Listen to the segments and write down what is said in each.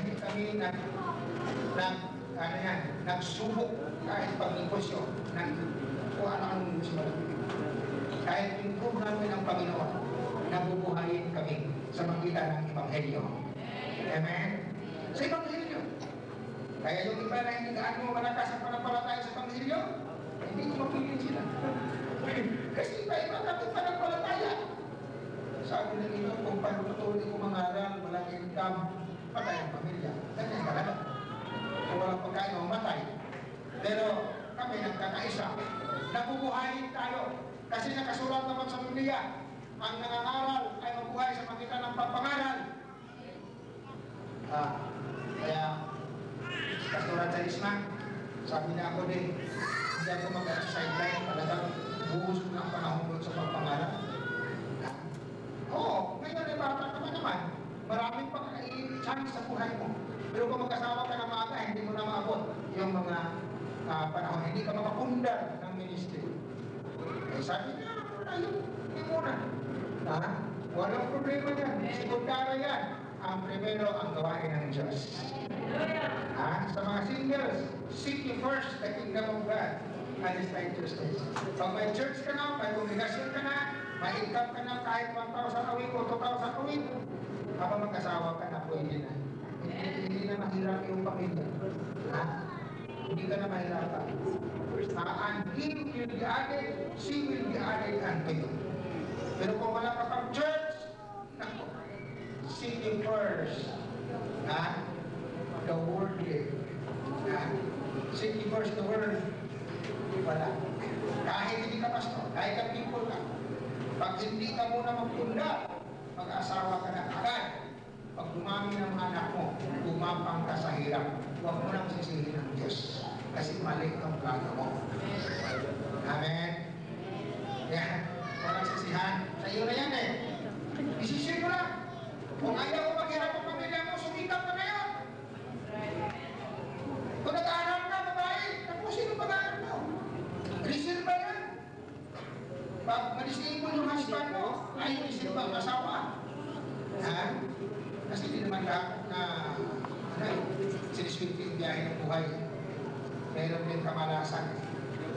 hindi kami nagsubok kahit pag-negosyo ng kung ano-anong negosyo malaki. Kahit improve namin ang Panginoon, nabubuhayin kami sa magitan ng Ebanghelyo. Amen? Sa Ebanghelyo. Kaya yung iba na hindi gaano malakas ang panampalataya sa Ebanghelyo, hindi ko mapilin sila. Kasi iba-iba kami panampalataya. Sabi na nila, kung patuloy ko mangaral, walang income, patay ang pamilya. Ganyan talaga. Kung walang pagkain, mamatay. Pero kami nagkakaisa. Nabubuhayin tayo. Kasi nakasulat naman sa Biblia, ang nangangaral ay mabuhay sa magitan ng pagpangaral. Kaya, kasulat sa Isma, sabi na ako din, hindi ako mag-sideline, talagang buhos ko na ang panahon doon sa pagpangaral. Oo, ngayon ay bata ka naman. Maraming pang chance sa buhay mo. Pero kung mag-asawa ka na maaga, hindi mo na maabot yung mga panahon. Hindi ka makapundar ng ministry. Eh, sabi niya, hindi muna. Walang problema yan. Sekundara yan. Ang primero ang gawain ng Diyos. Sa mga singles, seek ye first the kingdom of God and His righteousness. Pag may church ka na, may congregation ka na, may income ka na kahit 1,000 a week o 2,000 a week, kapag mag-asawa ka na, pwede na. Hindi na mahirap yung pamilya. Hindi ka na mahirapan. And he will be added, she will be added unto you. Pero kung wala ka pang church, seek ye first the worldly. Seek ye first the world. Wala. Kahit hindi ka pastor, kahit ka people ka, pag hindi ka muna magpunda, mag-asawa ka na agad. Pag dumami ng mga anak mo, gumapang ka sa hirap. Huwag mo nang sisihin ng Diyos. Kasi mali ang plano mo. Amen? Yan. Walang sisihan. Sa iyo na yan eh. Isisip mo lang. Kung ayaw mo maghirap ang pamilya mo, sumikap ka na yun. Kung nag-aaral ka, babae, tapusin ang pag-aaral mo. Reserve ba yan? Pag ma-disable yung husband mo, ay reserve ang asawa. Kasi hindi naman lahat na siniswerte yung biyahe ng buhay. Meron din kamalasan.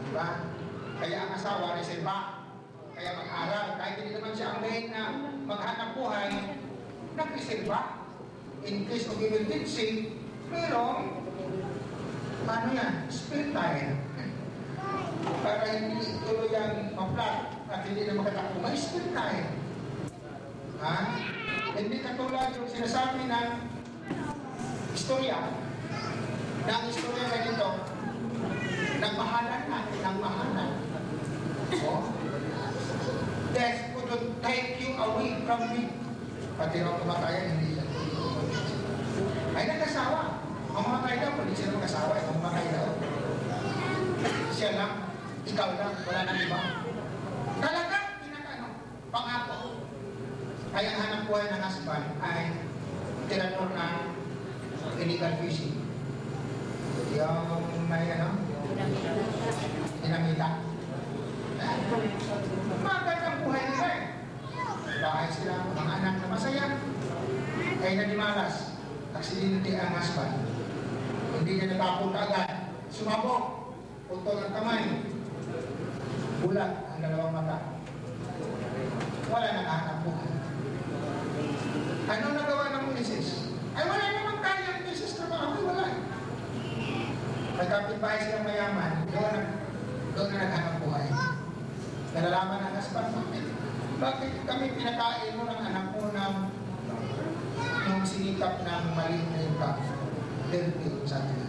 Diba? Kaya ang asawa, reserva. Kaya mag-aral. Kahit hindi naman siya ang main na maghanap buhay, nag-reserva. In case of emergency, pero, paano yan? Spare time. Para hindi tuloy ang maplat at hindi na makatakbo. May spare time. Hindi katulad yung sinasabi ng istorya. Ng istorya na dito, nagmahalan na, nagmahalan. Death couldn't take you away from me. Pati nang kumatayan, hindi siya. Ay nag-asawa. Ang mamatay daw, hindi siya mag-asawa. Ang mamatay daw. Siya lang, ikaw lang, wala nang iba. Talagang pangako. Kaya ang hanap buhay ng husband ay tirador ng illegal fishing. Yung may dinamita. Magandang buhay nila eh. Dahil sila mga anak na masaya, ay nanimalas. Aksidente ang husband. Hindi niya natapon agad. Sumabog. Putol ang kamay. Bulat ang dalawang mata. Wala nang hanap buhay. Anong nagawa ng misis? Ay wala namang kaya ang misis na mga wala. May kapitbahay silang mayaman, doon na naghanap buhay. Nalalaman ng husband, bakit kami pinakain mo ng anak mo ng sinikap ng maliit na yung kap? Dirty, sabi niya.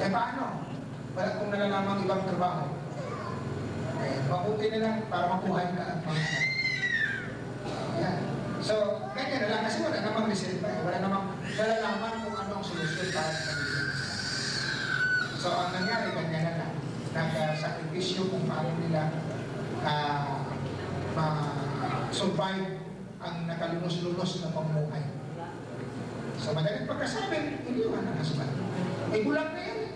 Eh paano? Wala kong nalalamang ibang trabaho. Eh, mabuti na lang para mabuhay ka at mga anak. Yan. So, ganyan na lang kasi wala namang reserva eh. Wala namang nalalaman kung ano ang solusyon para sa pamilya. So, ang nangyari, ganyan na lang. Nag-sakripisyo kung paano nila ma-survive ang nakalunos-lunos na pamumuhay. So, madaling pagkasabi, iniwan ang husband. Eh, bulag na yan eh.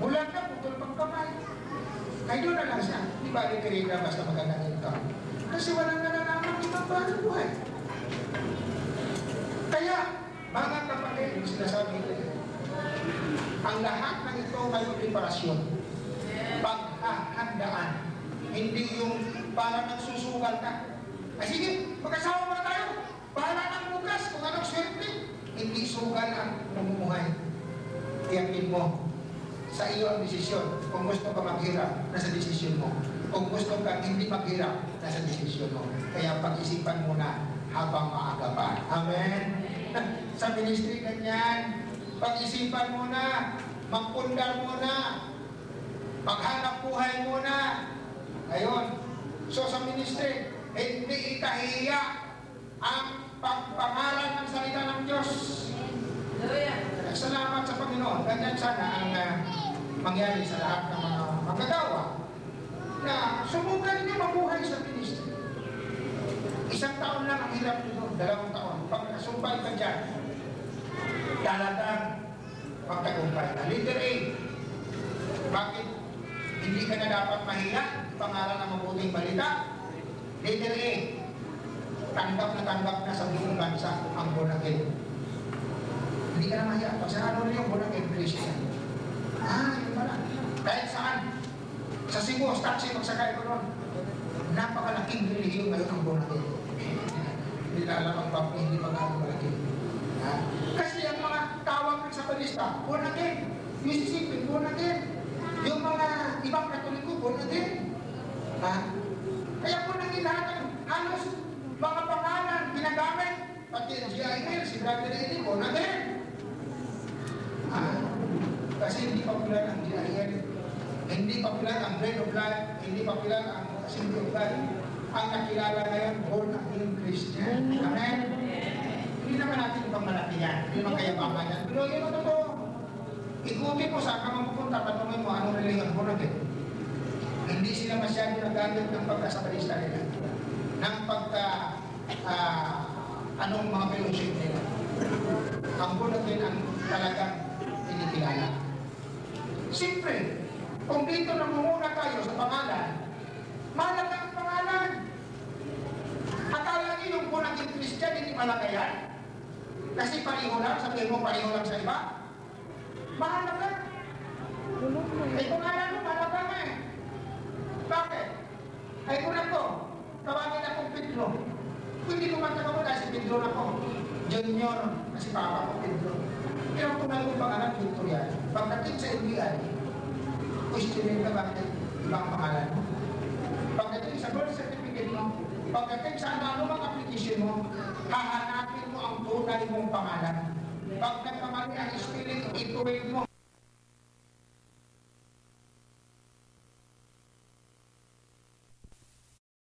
Bulag na, putol pang kamay. Ay, doon na lang siya. Di ba, Rita, basta magandang income. Kasi walang nalalaman ibang buhay. Kaya, mga kapatid, sinasabi ko. Ang lahat ng ito may preparasyon. Paghahandaan. Hindi yung parang nagsusugal ka. Ay sige, mag-asawa muna tayo. Bahala ng bukas kung anong swerte. Hindi sugal ang namumuhay. Iyakin mo. Sa iyo ang desisyon. Kung gusto ka maghirap, nasa desisyon mo. Kung gusto ka hindi maghirap, nasa desisyon mo. Kaya pag-isipan mo na habang maaga pa. Amen? Sa ministry ganyan, pag-isipan mo na, magpundar mo na, maghanap buhay mo na. Ayun. So sa ministry, hindi ikahiya ang pagpangalan ng salita ng Diyos. Salamat sa Panginoon. Ganyan sana ang mangyari sa lahat ng mga magagawa na sumugan niyo mabuhay sa ministry. 1 taon lang ang hirap nito, 2 taon. Pag nasumpay ka dyan, talagang magtagumpay na. Letter A, bakit hindi ka na dapat mahiya? Pangalan ng mabuting balita. Letter A, tanggap na sa buong bansa ang born again. Hindi ka na mahiya. Kasi ano rin yung born again Christian? Yun pala. Kahit saan. Sa Cebu, taxi, magsakay ko nun. Napakalaking relihiyon ngayon ang born again. Hindi na alam ang papi, hindi pa nga malaki. Kasi ang mga tawag rin sa balista, born again. Mississippi, born again. Yung mga ibang katoliko, born again. Kaya born again lahat ang halos mga pangalan, ginagamit. Pati ang GIL, si Brother Eddie, born again. Kasi hindi popular ang GIL. Hindi popular ang Bread of Life. Hindi popular ang Assembly of God. Ang nakilala ngayon, born again Christian. Amen? Hindi naman natin ibang malaki yan. Hindi naman kayabangan yan. Pero yun ang totoo. Ikutin mo saan ka mapupunta, patungan mo anong religion, born again. Hindi sila masyado nagamit ng pagkasabalista nila. Ng anong mga fellowship nila. Ang born again ang talagang inikilala. Siyempre, kung dito namumuna tayo sa pangalan, malaga ang pangalan. Akala niyo yung born again Christian, hindi malaga yan. Kasi pareho lang, sabihin mo pareho lang sa iba. Mahalaga. Ay pangalan mo, mahalaga nga eh. Bakit? Ay kung ako, tawagin akong Pedro. Kung hindi ko matagawa dahil si Pedro na ko. Junior, kasi papa ko Pedro. Pero kung may pangalan, Pedro yan. Pagdating sa NBI, questionin ka bakit ibang pangalan mo. Pagdating sa birth certificate mo, pagdating sa anumang application mo, hahanapin mo ang tunay mong pangalan. Pag